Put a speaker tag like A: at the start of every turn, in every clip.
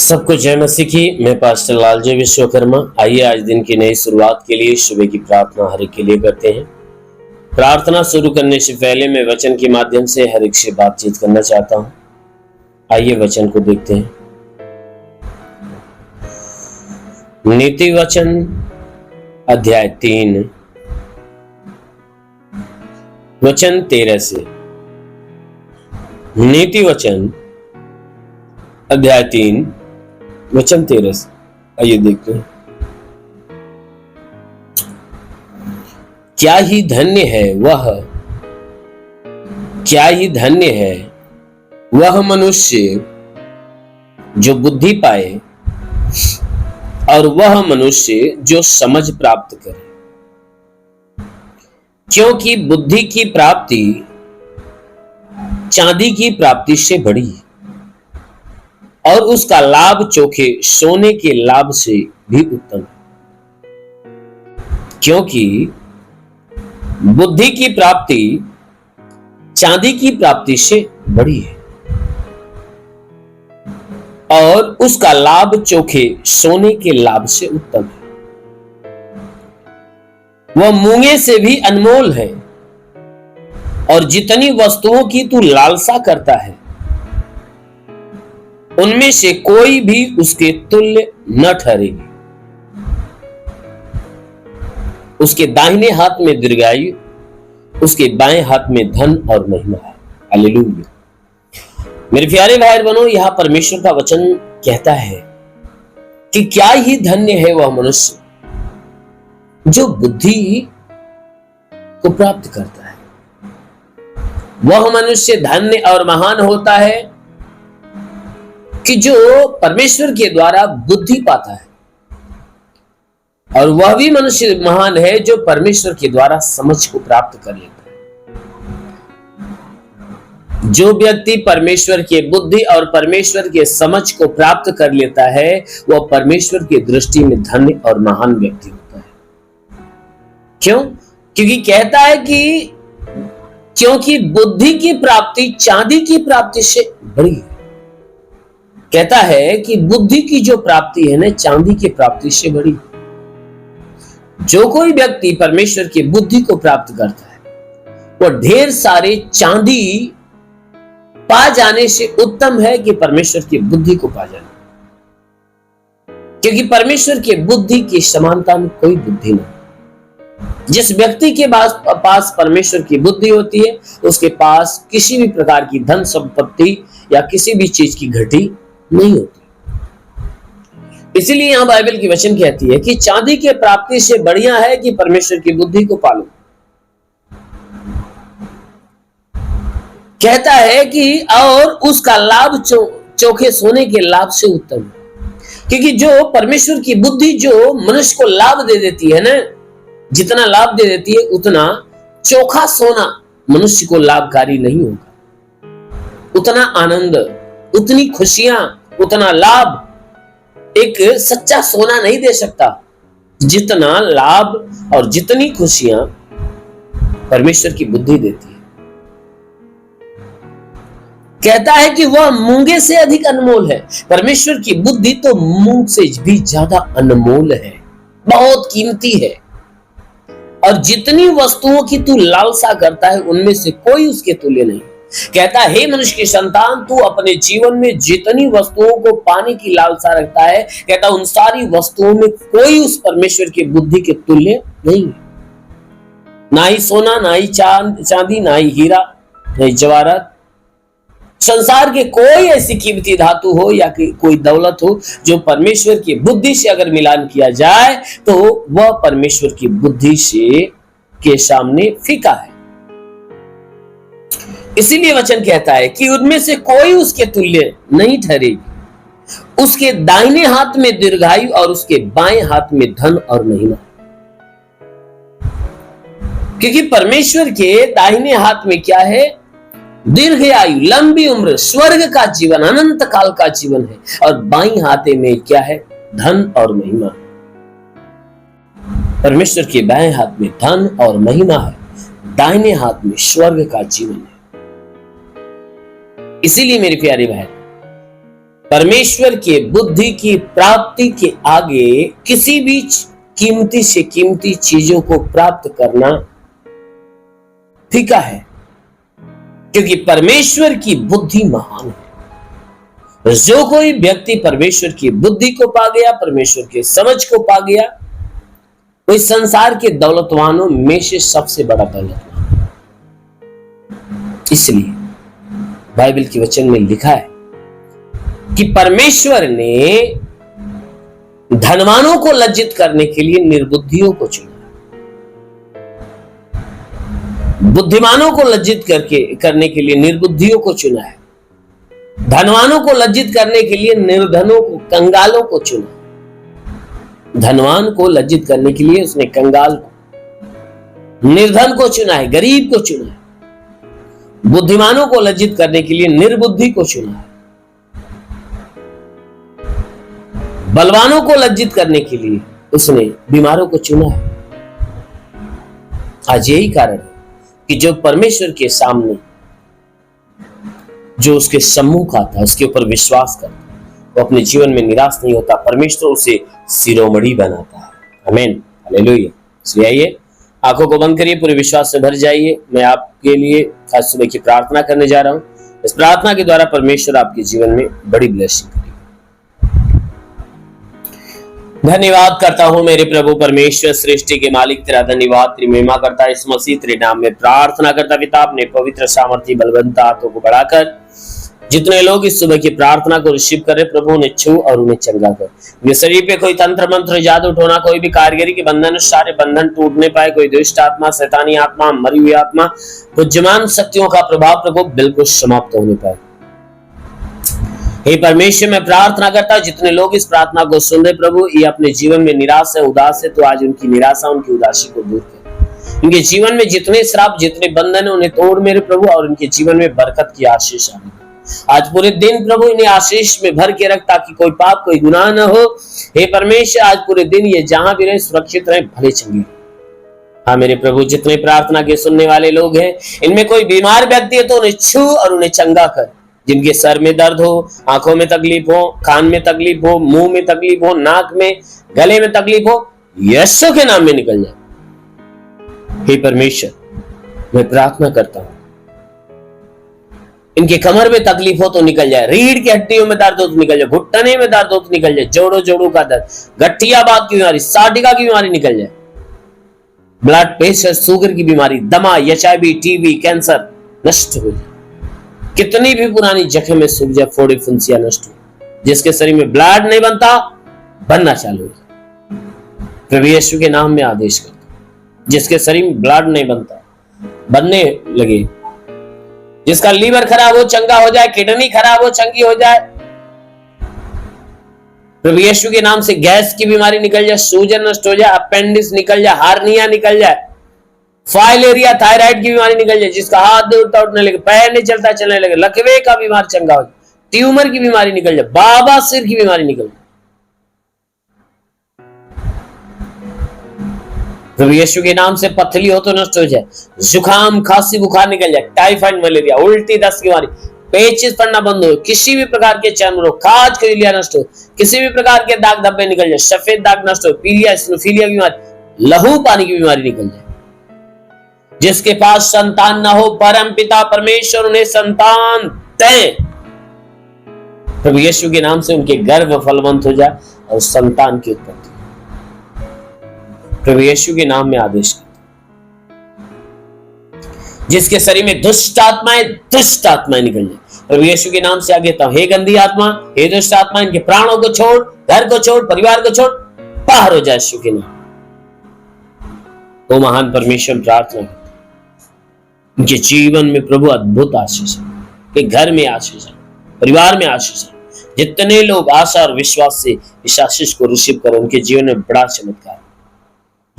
A: सबको जय मसीह की। मैं पास्टर लालजी विश्वकर्मा। आइए आज दिन की नई शुरुआत के लिए सुबह की प्रार्थना हर एक के लिए करते हैं। प्रार्थना शुरू करने से पहले मैं वचन के माध्यम से हर एक से बातचीत करना चाहता हूं। आइए वचन को देखते हैं। नीति वचन अध्याय 3 वचन 13 से। नीति वचन अध्याय 3 वचन 13 से। आइए देखते हैं। क्या ही धन्य है वह मनुष्य जो बुद्धि पाए और वह मनुष्य जो समझ प्राप्त करे, क्योंकि बुद्धि की प्राप्ति चांदी की प्राप्ति से बड़ी है और उसका लाभ चोखे सोने के लाभ से भी उत्तम है। क्योंकि बुद्धि की प्राप्ति चांदी की प्राप्ति से बड़ी है और उसका लाभ चोखे सोने के लाभ से उत्तम है। वह मूंगे से भी अनमोल है और जितनी वस्तुओं की तू लालसा करता है उनमें से कोई भी उसके तुल्य न ठहरेगी। उसके दाहिने हाथ में दीर्घायु, उसके बाएं हाथ में धन और महिमा है। हालेलुया। मेरे प्यारे भाई बहनों, यहां परमेश्वर का वचन कहता है कि क्या ही धन्य है वह मनुष्य जो बुद्धि को प्राप्त करता है। वह मनुष्य धन्य और महान होता है कि जो परमेश्वर के द्वारा बुद्धि पाता है, और वह भी मनुष्य महान है जो परमेश्वर के द्वारा समझ को प्राप्त कर लेता है। जो व्यक्ति परमेश्वर के बुद्धि और परमेश्वर के समझ को प्राप्त कर लेता है वह परमेश्वर की दृष्टि में धन्य और महान व्यक्ति होता है। क्यों? क्योंकि कहता है कि क्योंकि बुद्धि की प्राप्ति चांदी की प्राप्ति से बड़ी है। कहता है कि बुद्धि की जो प्राप्ति है ना, चांदी की प्राप्ति से बड़ी। जो कोई व्यक्ति परमेश्वर की बुद्धि को प्राप्त करता है वह ढेर सारे चांदी पा जाने से उत्तम है कि परमेश्वर की बुद्धि को पा जाना। क्योंकि परमेश्वर की बुद्धि की समानता में कोई बुद्धि नहीं। जिस व्यक्ति के पास परमेश्वर की बुद्धि होती है उसके पास किसी भी प्रकार की धन संपत्ति या किसी भी चीज की घटी नहीं होती। इसीलिए यहां बाइबल की वचन कहती है कि चांदी के प्राप्ति से बढ़िया है कि परमेश्वर की बुद्धि को पालो। कहता है कि और उसका लाभ चोखे सोने के लाभ से उत्तम है। क्योंकि जो परमेश्वर की बुद्धि जो मनुष्य को लाभ दे देती है ना, जितना लाभ दे देती है उतना चोखा सोना मनुष्य को लाभकारी नहीं होगा। उतना आनंद, उतनी खुशियां, उतना लाभ एक सच्चा सोना नहीं दे सकता जितना लाभ और जितनी खुशियां परमेश्वर की बुद्धि देती है। कहता है कि वह मूंगे से अधिक अनमोल है। परमेश्वर की बुद्धि तो मूंग से भी ज्यादा अनमोल है, बहुत कीमती है। और जितनी वस्तुओं की तू लालसा करता है उनमें से कोई उसके तुल्य नहीं। कहता है हे मनुष्य की संतान, तू अपने जीवन में जितनी वस्तुओं को पाने की लालसा रखता है, कहता उन सारी वस्तुओं में कोई उस परमेश्वर की बुद्धि के तुल्य नहीं है। ना ही सोना, ना ही चांदी, ना ही हीरा, ना ही जवाहरात, संसार के कोई ऐसी कीमती धातु हो या कोई दौलत हो जो परमेश्वर की बुद्धि से अगर मिलान किया जाए तो वह परमेश्वर की बुद्धि से के सामने फीका है। इसीलिए वचन कहता है कि उनमें से कोई उसके तुल्य नहीं ठहरेगी। उसके दाहिने हाथ में दीर्घायु और उसके बाएं हाथ में धन और महिमा। क्योंकि परमेश्वर के दाहिने हाथ में क्या है? दीर्घ आयु, लंबी उम्र, स्वर्ग का जीवन, अनंत काल का जीवन है। और बाईं हाथे में क्या है? धन और महिमा। परमेश्वर के बाएं हाथ में धन और महिमा है, दाहिने हाथ में स्वर्ग का जीवन है। इसीलिए मेरे प्यारे भाई, परमेश्वर के बुद्धि की प्राप्ति के आगे किसी भी कीमती से कीमती चीजों को प्राप्त करना फीका है, क्योंकि परमेश्वर की बुद्धि महान है। जो कोई व्यक्ति परमेश्वर की बुद्धि को पा गया, परमेश्वर के समझ को पा गया, कोई संसार के दौलतवानों में से सबसे बड़ा दौलतवान है। इसलिए बाइबल के वचन में लिखा है कि परमेश्वर ने धनवानों को लज्जित करने के लिए निर्बुद्धियों को चुना, बुद्धिमानों को लज्जित करने के लिए निर्बुद्धियों को चुना है, धनवानों को लज्जित करने के लिए निर्धनों को, कंगालों को चुना। धनवान को लज्जित करने के लिए उसने कंगाल को, निर्धन को चुना है, गरीब को चुना है। बुद्धिमानों को लज्जित करने के लिए निर्बुद्धि को चुना है। बलवानों को लज्जित करने के लिए उसने बीमारों को चुना है। आज यही कारण है कि जो परमेश्वर के सामने, जो उसके सम्मुख आता है, उसके ऊपर विश्वास करता है, वो अपने जीवन में निराश नहीं होता। परमेश्वर उसे शिरोमणि बनाता है। आमीन, हालेलुया। इसलिए आइए आंखों को बंद करिए, पूरे विश्वास से भर जाइए। मैं आपके लिए आज सुबह की प्रार्थना करने जा रहा हूं। इस प्रार्थना के द्वारा परमेश्वर आपके जीवन में बड़ी ब्लेसिंग करेगा। धन्यवाद करता हूं मेरे प्रभु परमेश्वर, सृष्टि के मालिक, तेरा धन्यवाद, तेरी महिमा करता है। इस मसीह तेरे नाम में प्रार्थना करता पिता, अपने पवित्र सामर्थ्य बलवंत हाथों को बढ़ाकर जितने लोग इस सुबह की प्रार्थना को रिसीव करे, प्रभु उन्हें छू और उन्हें चंगा कर। उनके शरीर पे कोई तंत्र मंत्र, जादू टोना, कोई भी कारीगरी के बंधन, सारे बंधन टूटने पाए। कोई दुष्ट आत्मा, शैतानी आत्मा, मरी हुई आत्मा, बुद्धिमान शक्तियों का प्रभाव प्रभु बिल्कुल समाप्त होने पाए। हे परमेश्वर, मैं प्रार्थना करता हूं जितने लोग इस प्रार्थना को सुन रहे प्रभु, ये अपने जीवन में निराश है, उदास है, तो आज उनकी निराशा, उनकी उदासी को दूर कर। उनके जीवन में जितने श्राप, जितने बंधन है, उन्हें तोड़ मेरे प्रभु, और उनके जीवन में बरकत की आशीष आने। आज पूरे दिन प्रभु इन्हें आशीष में भर के रख, ताकि कोई पाप, कोई गुनाह न हो। हे परमेश्वर, आज पूरे दिन ये जहां भी रहे सुरक्षित रहे, भले चंगे। हाँ मेरे प्रभु, जितने प्रार्थना के सुनने वाले लोग हैं, इनमें कोई बीमार व्यक्ति है तो उन्हें छू और उन्हें चंगा कर। जिनके सर में दर्द हो, आंखों में तकलीफ हो, कान में तकलीफ हो, मुंह में तकलीफ हो, नाक में, गले में तकलीफ हो, यीशु के नाम में निकल जाए। हे परमेश्वर, मैं प्रार्थना करता हूं इनके कमर में तकलीफ हो तो निकल जाए, रीढ़ की हड्डियों में दर्द हो तो निकल जाए, घुटने में दर्द हो तो निकल जाए, जोड़ों का दर्द, गठियाबाद की बीमारी, साटिका की बीमारी निकल जाए, ब्लड प्रेशर, शुगर की बीमारी, दमा, एचआईवी, टीबी, कैंसर नष्ट हो जाए। कितनी भी पुरानी जख्म में सूख जाए, फोड़े फुंसियां नष्ट हो। जिसके शरीर में ब्लड नहीं बनता, बनना चालू हो। प्रभु यीशु के नाम में आदेश करता, जिसके शरीर में ब्लड नहीं बनता, बनने लगे। जिसका लीवर खराब हो, चंगा हो जाए, किडनी खराब हो, चंगी हो जाए। प्रभु यीशु के नाम से गैस की बीमारी निकल जाए, सूजन नष्ट हो जाए, अपेंडिक्स निकल जाए, हार्निया निकल जाए, फाइलेरिया, थायराइड की बीमारी निकल जाए। जिसका हाथ दौड़ता उठने लगे, पैर नहीं चलता चलने लगे, लकवे का बीमार चंगा हो जाए, ट्यूमर की बीमारी निकल जाए, बाबा सिर की बीमारी निकल जाए। प्रभु यीशु के नाम से पथरी हो तो नष्ट हो जाए, जुकाम, खांसी, बुखार निकल जाए, टाइफाइड, मलेरिया, उल्टी, दस्त की बीमारी, पेचिश पड़ना बंद हो, किसी भी प्रकार के चर्म रोग, खाज, खुजलियां नष्ट हो, किसी भी प्रकार के दाग धब्बे निकल जाए, सफेद दाग नष्ट हो, पीलिया, स्नोफिलिया की बीमारी, लहू पानी की बीमारी निकल जाए। जिसके पास संतान ना हो, परम पिता परमेश्वर उन्हें संतान दे। प्रभु यीशु के नाम से उनके गर्भ फलवंत हो जाए और संतान की उत्पत्ति। प्रभु यीशु के नाम में आदेश करता, जिसके शरीर में दुष्ट आत्माएं निकल जाए, प्रभु यीशु के नाम से आगे कहता हूं, हे गंदी आत्मा, हे दुष्ट आत्मा, इनके प्राणों को छोड़, घर को छोड़, परिवार को छोड़, बाहर हो जाए यीशु के नाम। तो महान परमेश्वर प्रार्थना करता, उनके जीवन में प्रभु अद्भुत आशीष है, के घर में आशीष है, परिवार में आशीष है। जितने लोग आशा और विश्वास से इस आशीष को रिसीव करें, उनके जीवन में बड़ा चमत्कार।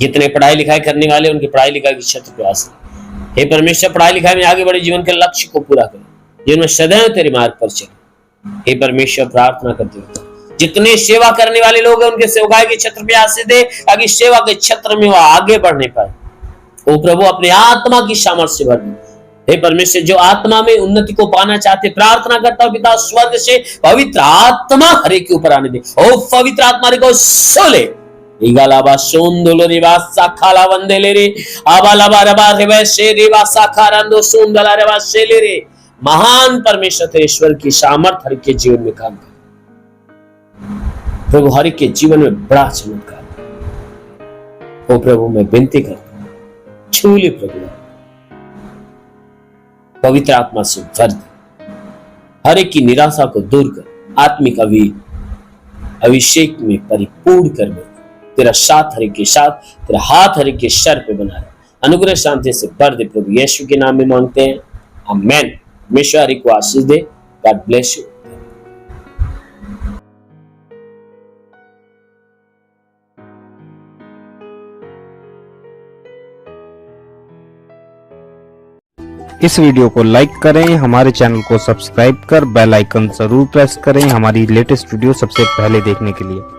A: जितने पढ़ाई लिखाई करने वाले, उनकी पढ़ाई लिखाई के क्षेत्र पे आशीष। हे परमेश्वर, पढ़ाई लिखाई में आगे बढ़े, जीवन के लक्ष्य को पूरा करें, जीवन में सदैव तेरे मार्ग पर चले। हे परमेश्वर, प्रार्थना करते हुए जितने सेवा करने वाले लोग हैं, उनके सेवकाई के क्षेत्र पे आशीष दे, ताकि सेवा के क्षेत्र में वो आगे बढ़ने पाए। ओ प्रभु, अपने आत्मा की सामर्थ्य से भर दे, हे परमेश्वर, जो आत्मा में उन्नति को पाना चाहते, प्रार्थना करता हूं पिता स्वर्ग से पवित्र आत्मा हर एक के ऊपर आने दे। ओ पवित्र आत्मा रे को सोले इगालाबा सोंदोलो रेवा साखाला वंदेले रे आबालाबा रबा रेवा शे रेवा साखारंदो सोंदला रेवा शेले रे। महान परमेश्वर तेरे ईश्वर की सामर्थ हर एक के जीवन में काम कर प्रभु, हर एक के जीवन में बड़ा चमत्कार। ओ प्रभु, मैं विनती करता हूं, छू ले प्रभु, पवित्र आत्मा से भर दे, हर एक की निराशा को दूर कर, आत्मिक अभिषेक में परिपूर्ण कर दे। तेरा साथ हर एक के साथ, तेरा हाथ हर एक के सर पे बना रहे, अनुग्रह शांति से भर दे प्रभु, यीशु के नाम में मांगते हैं, आमेन। परमेश्वर हर एक को आशीष दे। God bless you.
B: इस वीडियो को लाइक करें, हमारे चैनल को सब्सक्राइब कर बेल आइकन जरूर प्रेस करें हमारी लेटेस्ट वीडियो सबसे पहले देखने के लिए।